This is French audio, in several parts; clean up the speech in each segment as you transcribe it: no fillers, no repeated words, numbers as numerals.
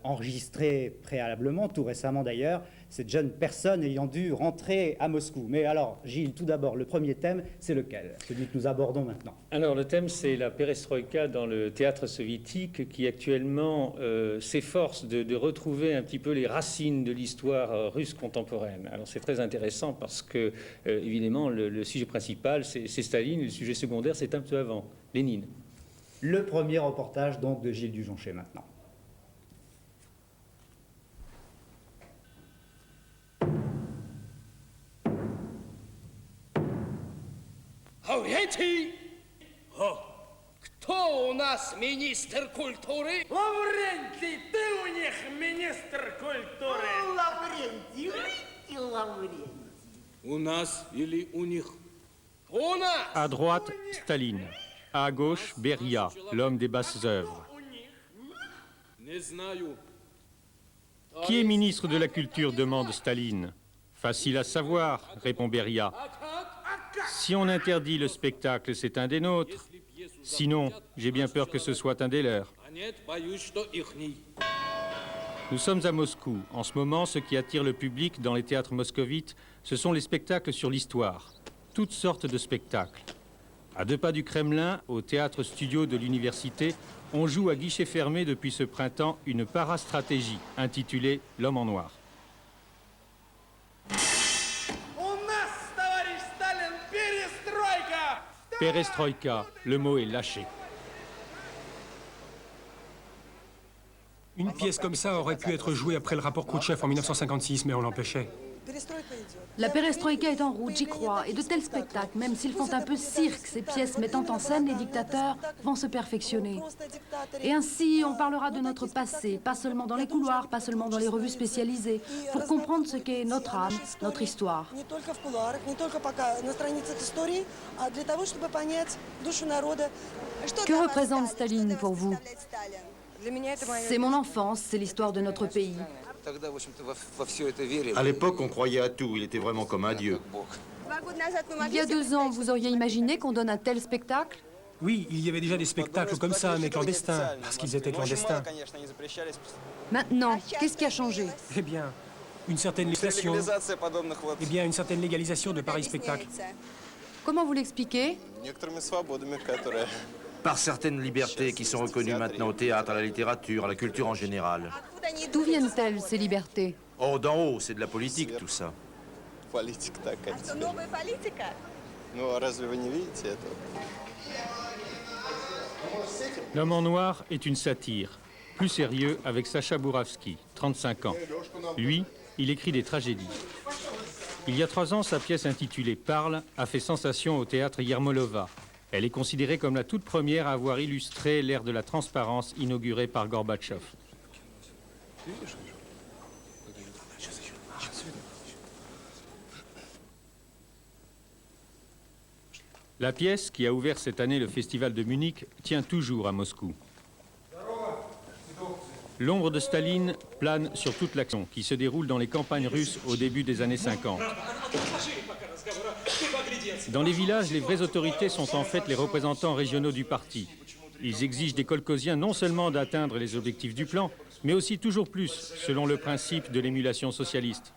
enregistré préalablement, tout récemment d'ailleurs, cette jeune personne ayant dû rentrer à Moscou. Mais alors, Gilles, tout d'abord, le premier thème, c'est lequel? Celui que nous abordons maintenant. Alors, le thème, c'est la perestroïka dans le théâtre soviétique qui actuellement s'efforce de retrouver un petit peu les racines de l'histoire russe contemporaine. Alors, c'est très intéressant parce que, évidemment, le sujet principal, c'est Staline, et le sujet secondaire, c'est un peu avant, Lénine. Le premier reportage, donc, de Gilles Dujonché maintenant. Кто у нас министр культуры? Лаврентий, ты у них министр культуры. Лаврентий. У нас или у них? У нас! À droite, Staline. À gauche, Beria, l'homme des basses œuvres. Не знаю. Qui est ministre de la Culture demande Staline. Facile à savoir, répond Beria. Si on interdit le spectacle, c'est un des nôtres. Sinon, j'ai bien peur que ce soit un des leurs. Nous sommes à Moscou. En ce moment, ce qui attire le public dans les théâtres moscovites, ce sont les spectacles sur l'histoire. Toutes sortes de spectacles. À 2 pas du Kremlin, au théâtre studio de l'université, on joue à guichet fermé depuis ce printemps une parastratégie intitulée L'homme en noir. Perestroïka, le mot est lâché. Une pièce comme ça aurait pu être jouée après le rapport Khrouchtchev en 1956, mais on l'empêchait. La perestroïka est en route, j'y crois. Et de tels spectacles, même s'ils font un peu cirque, ces pièces mettant en scène les dictateurs, vont se perfectionner. Et ainsi, on parlera de notre passé, pas seulement dans les couloirs, pas seulement dans les revues spécialisées, pour comprendre ce qu'est notre âme, notre histoire. Que représente Staline pour vous? C'est mon enfance, c'est l'histoire de notre pays. À l'époque, on croyait à tout. Il était vraiment comme un dieu. Il y a 2 ans, vous auriez imaginé qu'on donne un tel spectacle? Oui, il y avait déjà des spectacles comme ça, mais clandestins, parce qu'ils étaient clandestins. Maintenant, qu'est-ce qui a changé? Eh bien, une certaine législation. Eh bien, une certaine légalisation de pareils spectacles. Comment vous l'expliquez? Par certaines libertés qui sont reconnues maintenant au théâtre, à la littérature, à la culture en général. D'où viennent-elles, ces libertés? Oh, d'en haut, c'est de la politique, tout ça. L'homme en noir est une satire. Plus sérieux avec Sacha Bouravski, 35 ans. Lui, il écrit des tragédies. Il y a 3 ans, sa pièce intitulée Parle a fait sensation au théâtre Yermolova. Elle est considérée comme la toute première à avoir illustré l'ère de la transparence inaugurée par Gorbatchev. La pièce, qui a ouvert cette année le festival de Munich, tient toujours à Moscou. L'ombre de Staline plane sur toute l'action qui se déroule dans les campagnes russes au début des années 50. Dans les villages, les vraies autorités sont en fait les représentants régionaux du parti. Ils exigent des kolkhosiens non seulement d'atteindre les objectifs du plan, mais aussi toujours plus, selon le principe de l'émulation socialiste.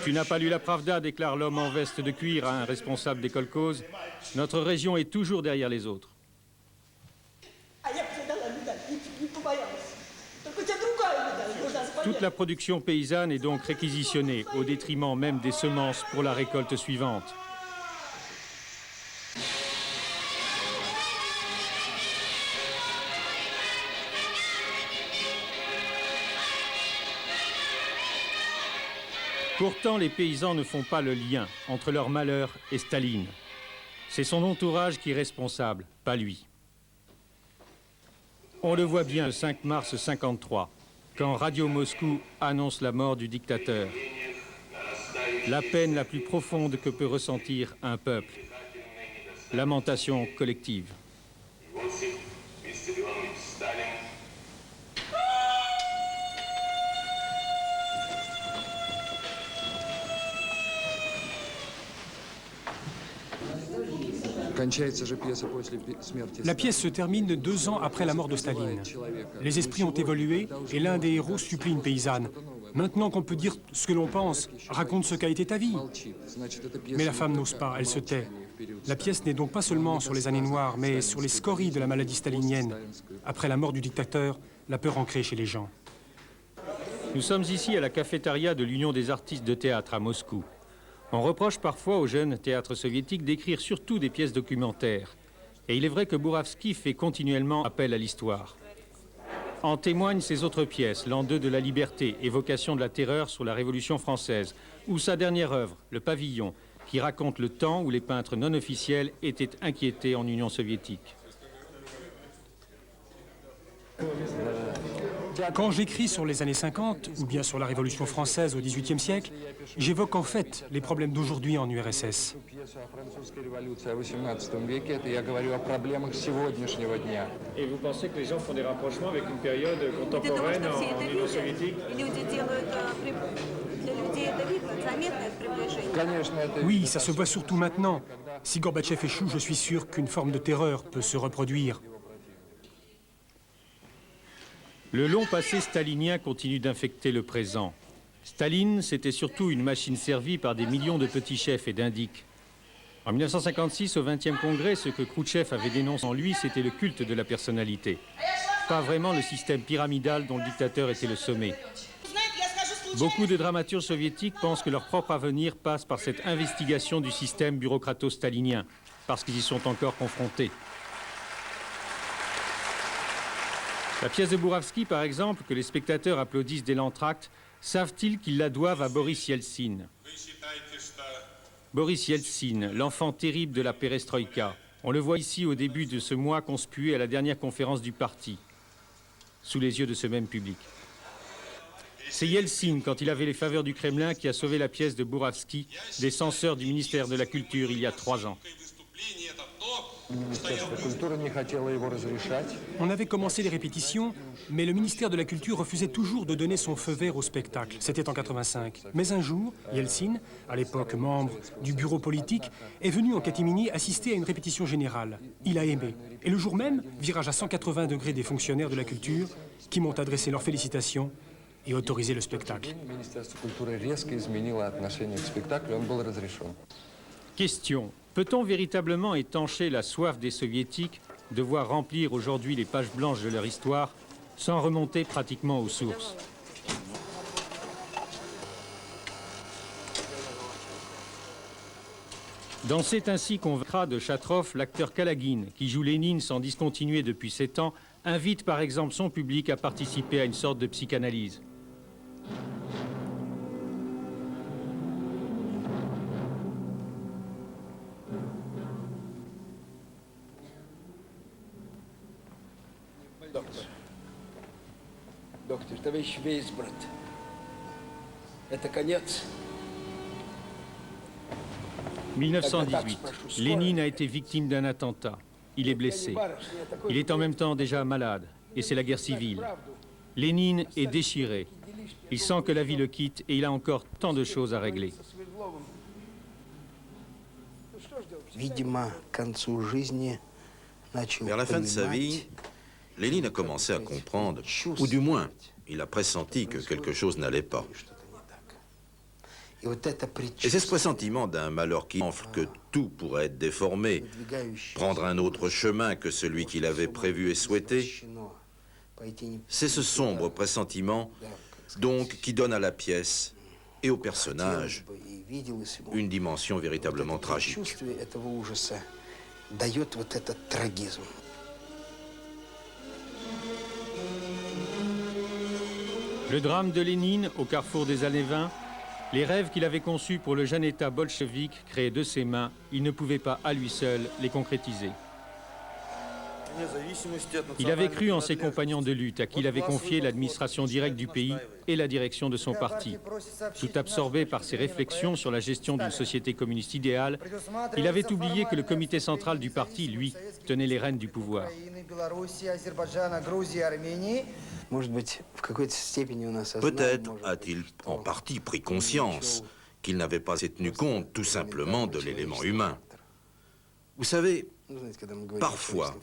Tu n'as pas lu la Pravda, déclare l'homme en veste de cuir à un responsable des kolkhozes. Notre région est toujours derrière les autres. Toute la production paysanne est donc réquisitionnée, au détriment même des semences pour la récolte suivante. Pourtant, les paysans ne font pas le lien entre leur malheur et Staline. C'est son entourage qui est responsable, pas lui. On le voit bien le 5 mars 1953, quand Radio Moscou annonce la mort du dictateur. La peine la plus profonde que peut ressentir un peuple. Lamentation collective. La pièce se termine 2 ans après la mort de Staline. Les esprits ont évolué et l'un des héros supplie une paysanne. Maintenant qu'on peut dire ce que l'on pense, raconte ce qu'a été ta vie. Mais la femme n'ose pas, elle se tait. La pièce n'est donc pas seulement sur les années noires, mais sur les scories de la maladie stalinienne. Après la mort du dictateur, la peur ancrée chez les gens. Nous sommes ici à la cafétéria de l'Union des artistes de théâtre à Moscou. On reproche parfois aux jeunes théâtres soviétiques d'écrire surtout des pièces documentaires. Et il est vrai que Bouravski fait continuellement appel à l'histoire. En témoignent ses autres pièces, l'an 2 de la liberté, évocation de la terreur sur la Révolution française, ou sa dernière œuvre, Le Pavillon, qui raconte le temps où les peintres non officiels étaient inquiétés en Union soviétique. Quand j'écris sur les années 50, ou bien sur la Révolution française au XVIIIe siècle, j'évoque en fait les problèmes d'aujourd'hui en URSS. Et vous pensez que les gens font des rapprochements avec une période contemporaine en Union soviétique? Oui, ça se voit surtout maintenant. Si Gorbatchev échoue, je suis sûr qu'une forme de terreur peut se reproduire. Le long passé stalinien continue d'infecter le présent. Staline, c'était surtout une machine servie par des millions de petits chefs et d'indiques. En 1956, au 20e congrès, ce que Khrouchtchev avait dénoncé en lui, c'était le culte de la personnalité. Pas vraiment le système pyramidal dont le dictateur était le sommet. Beaucoup de dramaturges soviétiques pensent que leur propre avenir passe par cette investigation du système bureaucrato-stalinien, parce qu'ils y sont encore confrontés. La pièce de Bouravski, par exemple, que les spectateurs applaudissent dès l'entracte, savent-ils qu'ils la doivent à Boris Yeltsin? Boris Yeltsin, l'enfant terrible de la perestroïka. On le voit ici au début de ce mois conspué à la dernière conférence du parti, sous les yeux de ce même public. C'est Yeltsin, quand il avait les faveurs du Kremlin, qui a sauvé la pièce de Bouravski des censeurs du ministère de la Culture il y a 3 ans. On avait commencé les répétitions, mais le ministère de la Culture refusait toujours de donner son feu vert au spectacle. C'était en 85. Mais un jour, Yeltsin, à l'époque membre du bureau politique, est venu en catimini assister à une répétition générale. Il a aimé. Et le jour même, virage à 180 degrés des fonctionnaires de la Culture qui m'ont adressé leurs félicitations et autorisé le spectacle. Question. Peut-on véritablement étancher la soif des soviétiques de voir remplir aujourd'hui les pages blanches de leur histoire sans remonter pratiquement aux sources? Dans C'est ainsi qu'on vaincra de Chatrov, l'acteur Kalagin, qui joue Lénine sans discontinuer depuis 7 ans, invite par exemple son public à participer à une sorte de psychanalyse. Доктор, товарищ Вейсбрат, это конец. 1918. Lénine a été victime d'un attentat. Il est blessé. Il est en même temps déjà malade, et c'est la guerre civile. Lénine est déchiré. Il sent que la vie le quitte et il a encore tant de choses à régler. Vers la fin de sa vie, Lénine a commencé à comprendre, ou du moins, il a pressenti que quelque chose n'allait pas. Et c'est ce pressentiment d'un malheur qui enfle que tout pourrait être déformé, prendre un autre chemin que celui qu'il avait prévu et souhaité. C'est ce sombre pressentiment, donc, qui donne à la pièce et au personnage une dimension véritablement tragique. Le drame de Lénine au carrefour des années 20, les rêves qu'il avait conçus pour le jeune État bolchevique créé de ses mains, il ne pouvait pas à lui seul les concrétiser. Il avait cru en ses compagnons de lutte à qui il avait confié l'administration directe du pays et la direction de son parti. Tout absorbé par ses réflexions sur la gestion d'une société communiste idéale, il avait oublié que le comité central du parti, lui, tenait les rênes du pouvoir. Peut-être a-t-il en partie pris conscience qu'il n'avait pas tenu compte tout simplement de l'élément humain. Vous savez, Parfois,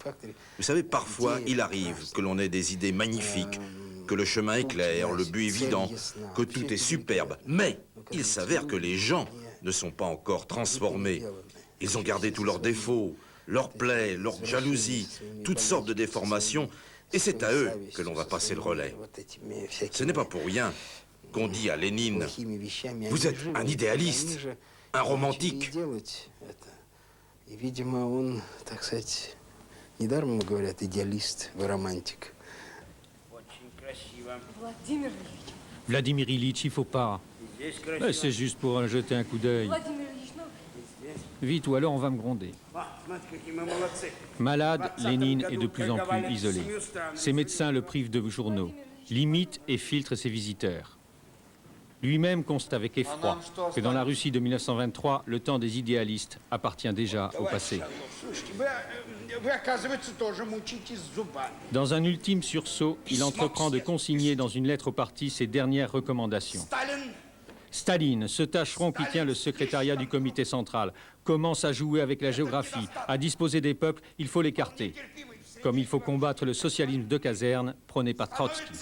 vous savez, parfois, il arrive que l'on ait des idées magnifiques, que le chemin est clair, le but évident, que tout est superbe. Mais il s'avère que les gens ne sont pas encore transformés. Ils ont gardé tous leurs défauts, leurs plaies, leurs jalousies, toutes sortes de déformations, et c'est à eux que l'on va passer le relais. Ce n'est pas pour rien qu'on dit à Lénine, vous êtes un idéaliste, un romantique. Vladimir Ilitch, il faut pas. C'est juste pour jeter un coup d'œil. Vite, ou alors on va me gronder. Malade, Lénine est de plus en plus isolé. Ses médecins le privent de journaux, limitent et filtrent ses visiteurs. Lui-même constate avec effroi que dans la Russie de 1923, le temps des idéalistes appartient déjà au passé. Dans un ultime sursaut, il entreprend de consigner dans une lettre au parti ses dernières recommandations. Staline, ce tâcheron qui tient le secrétariat du comité central, commence à jouer avec la géographie, à disposer des peuples, il faut l'écarter. Comme il faut combattre le socialisme de caserne prôné par Trotsky.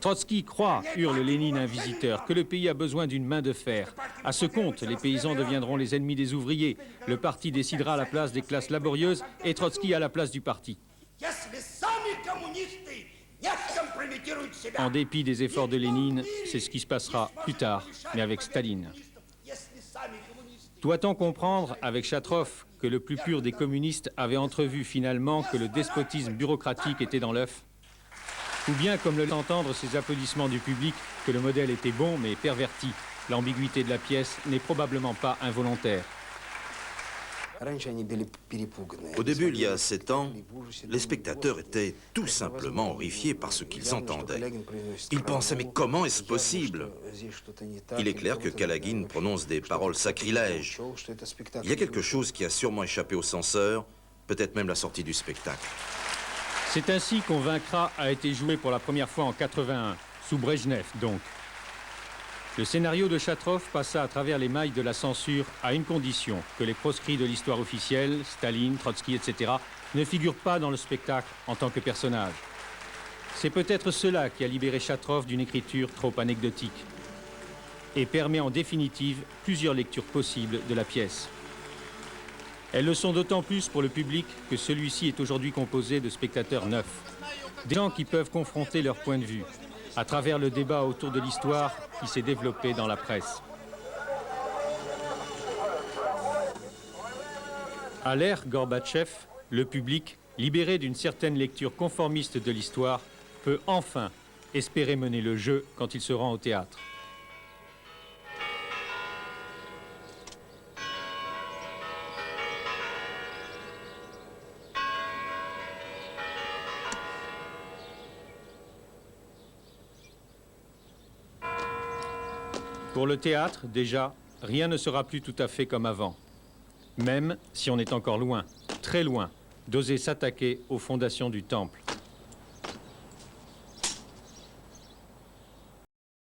Trotsky croit, hurle Lénine un visiteur, que le pays a besoin d'une main de fer. À ce compte, les paysans deviendront les ennemis des ouvriers. Le parti décidera à la place des classes laborieuses et Trotsky à la place du parti. En dépit des efforts de Lénine, c'est ce qui se passera plus tard, mais avec Staline. Doit-on comprendre, avec Chatrov, que le plus pur des communistes avait entrevu finalement que le despotisme bureaucratique était dans l'œuf? Ou bien, comme le laissent entendre ces applaudissements du public, que le modèle était bon mais perverti. L'ambiguïté de la pièce n'est probablement pas involontaire. Au début, il y a 7 ans, les spectateurs étaient tout simplement horrifiés par ce qu'ils entendaient. Ils pensaient, mais comment est-ce possible? Il est clair que Kalagin prononce des paroles sacrilèges. Il y a quelque chose qui a sûrement échappé aux censeurs, peut-être même la sortie du spectacle. C'est ainsi qu'on vaincra a été joué pour la première fois en 81, sous Brejnev donc. Le scénario de Chatrov passa à travers les mailles de la censure à une condition, que les proscrits de l'histoire officielle, Staline, Trotsky, etc., ne figurent pas dans le spectacle en tant que personnages. C'est peut-être cela qui a libéré Chatrov d'une écriture trop anecdotique et permet en définitive plusieurs lectures possibles de la pièce. Elles le sont d'autant plus pour le public que celui-ci est aujourd'hui composé de spectateurs neufs. Des gens qui peuvent confronter leur point de vue à travers le débat autour de l'histoire qui s'est développé dans la presse. À l'ère Gorbatchev, le public, libéré d'une certaine lecture conformiste de l'histoire, peut enfin espérer mener le jeu quand il se rend au théâtre. Pour le théâtre, déjà, rien ne sera plus tout à fait comme avant. Même si on est encore loin, très loin, d'oser s'attaquer aux fondations du temple.